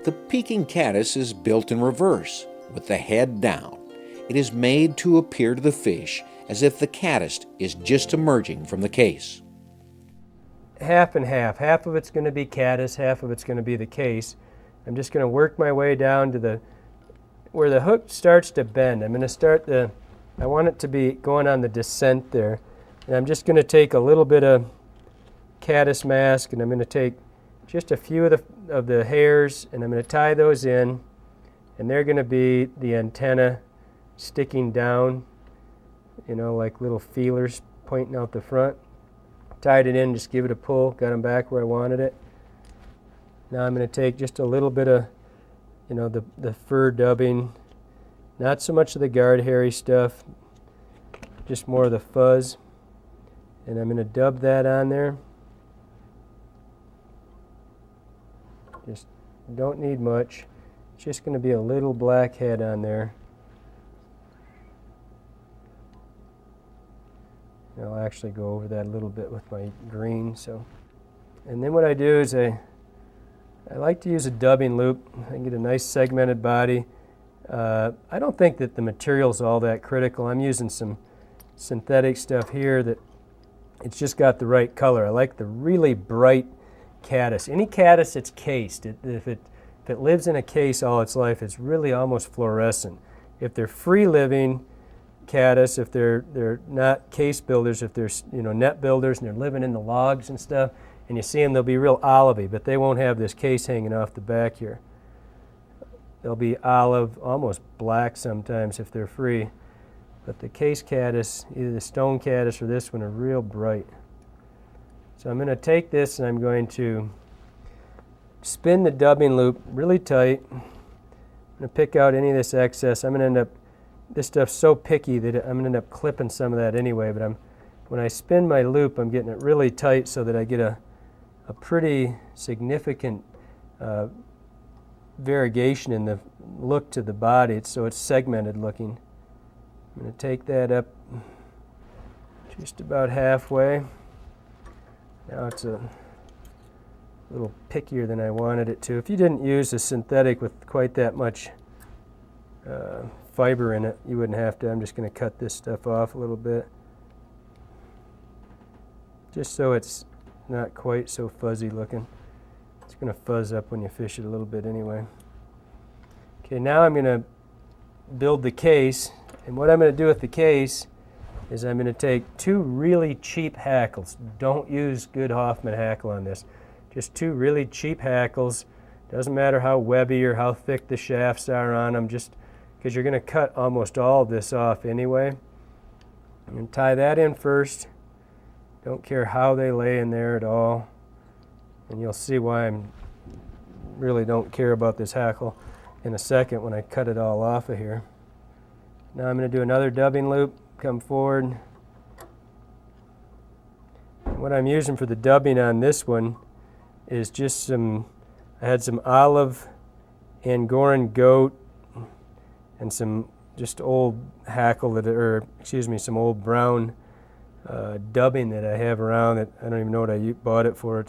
The Peking caddis is built in reverse, with the head down. It is made to appear to the fish as if the caddis is just emerging from the case. Half and half. Half of it's going to be caddis, half of it's going to be the case. I'm just going to work my way down to where the hook starts to bend. I'm going to I want it to be going on the descent there. And I'm just going to take a little bit of caddis mask, and I'm going to take just a few of the hairs, and I'm going to tie those in, and they're going to be the antenna sticking down, you know, like little feelers pointing out the front. Tied it in, just give it a pull, got them back where I wanted it. Now I'm going to take just a little bit of, you know, the fur dubbing, not so much of the guard hairy stuff, just more of the fuzz, and I'm going to dub that on there. Just don't need much. It's just going to be a little black head on there. And I'll actually go over that a little bit with my green. And then what I do is I like to use a dubbing loop. I can get a nice segmented body. I don't think that the material's all that critical. I'm using some synthetic stuff here that it's just got the right color. I like the really bright caddis. Any caddis that's cased, if it lives in a case all its life, it's really almost fluorescent. If they're free living caddis, if they're not case builders, if they're, you know, net builders and they're living in the logs and stuff, and you see them, they'll be real olivey, but they won't have this case hanging off the back here. They'll be olive, almost black sometimes if they're free. But the case caddis, either the stone caddis or this one, are real bright. So I'm going to take this and I'm going to spin the dubbing loop really tight. I'm going to pick out any of this excess. I'm going to end up, this stuff's so picky that I'm going to end up clipping some of that anyway, but when I spin my loop, I'm getting it really tight so that I get a pretty significant variegation in the look to the body, so it's segmented looking. I'm going to take that up just about halfway. Now it's a little pickier than I wanted it to. If you didn't use a synthetic with quite that much fiber in it, you wouldn't have to. I'm just going to cut this stuff off a little bit, just so it's not quite so fuzzy looking. It's going to fuzz up when you fish it a little bit anyway. Okay, now I'm going to build the case, and what I'm going to do with the case is I'm going to take two really cheap hackles. Don't use good Hoffman hackle on this. Just two really cheap hackles. Doesn't matter how webby or how thick the shafts are on them, just because you're going to cut almost all of this off anyway. I'm going to tie that in first. Don't care how they lay in there at all. And you'll see why I really don't care about this hackle in a second when I cut it all off of here. Now I'm going to do another dubbing loop, come forward. What I'm using for the dubbing on this one is just I had some olive Angora goat and some just old hackle some old brown dubbing that I have around that I don't even know what I bought it for.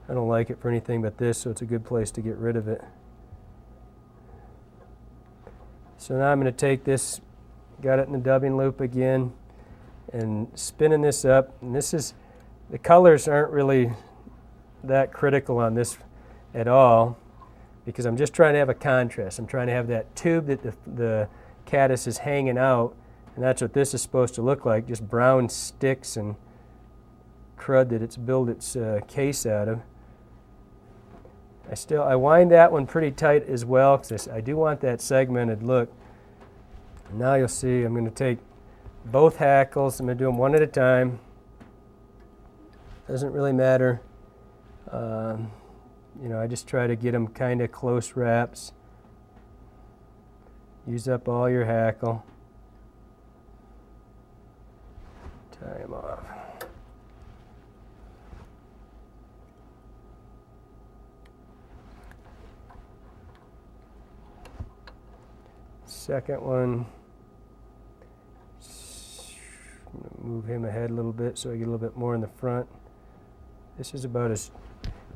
I don't like it for anything but this, so it's a good place to get rid of it. So now I'm going to take this, got it in the dubbing loop again, and spinning this up. And the colors aren't really that critical on this at all, because I'm just trying to have a contrast. I'm trying to have that tube that the caddis is hanging out, and that's what this is supposed to look like, just brown sticks and crud that it's built its case out of. I wind that one pretty tight as well, because I do want that segmented look. Now you'll see I'm going to take both hackles. I'm going to do them one at a time. Doesn't really matter. You know, I just try to get them kind of close wraps. Use up all your hackle. Tie them off. Second one, move him ahead a little bit so I get a little bit more in the front. This is about as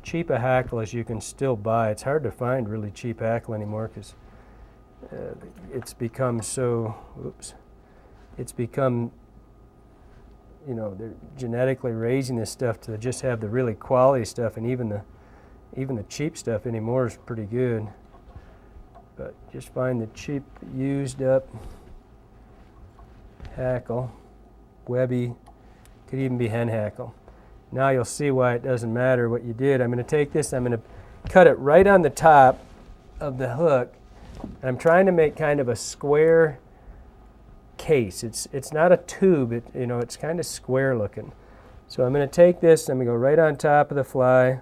cheap a hackle as you can still buy. It's hard to find really cheap hackle anymore because it's become so, it's become, you know, they're genetically raising this stuff to just have the really quality stuff, and even the cheap stuff anymore is pretty good. But just find the cheap, used up hackle, webby, could even be hen hackle. Now you'll see why it doesn't matter what you did. I'm going to take this, I'm going to cut it right on the top of the hook. And I'm trying to make kind of a square case. It's not a tube, you know, it's kind of square looking. So I'm going to take this, I'm going to go right on top of the fly,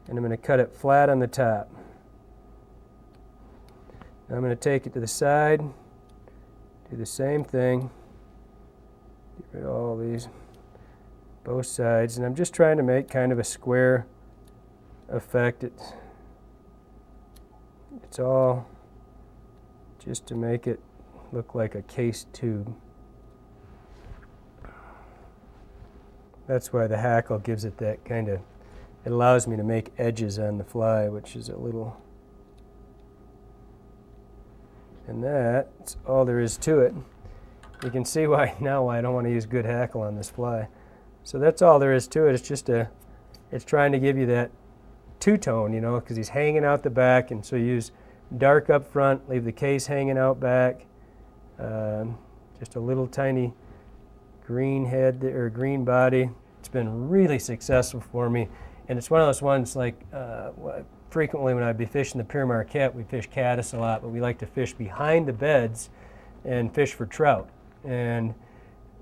and I'm going to cut it flat on the top. Now I'm going to take it to the side, do the same thing, get rid of all these, both sides, and I'm just trying to make kind of a square effect. It's all just to make it look like a cased tube. That's why the hackle gives it that kind of, it allows me to make edges on the fly, which is a little, and that's all there is to it. You can see why now why I don't want to use good hackle on this fly. So that's all there is to it. It's just it's trying to give you that two-tone, you know, because he's hanging out the back, and so you use dark up front, leave the case hanging out back. Just a little tiny green head or green body. It's been really successful for me, and it's one of those ones like frequently when I'd be fishing the Pere Marquette, we fish caddis a lot, but we like to fish behind the beds and fish for trout. And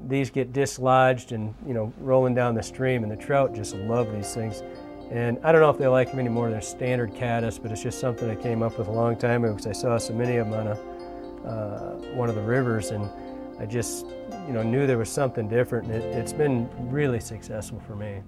these get dislodged and, you know, rolling down the stream, and the trout just love these things. And I don't know if they like them anymore. They're standard caddis, but it's just something I came up with a long time ago because I saw so many of them on one of the rivers, and I just, you know, knew there was something different, and it's been really successful for me.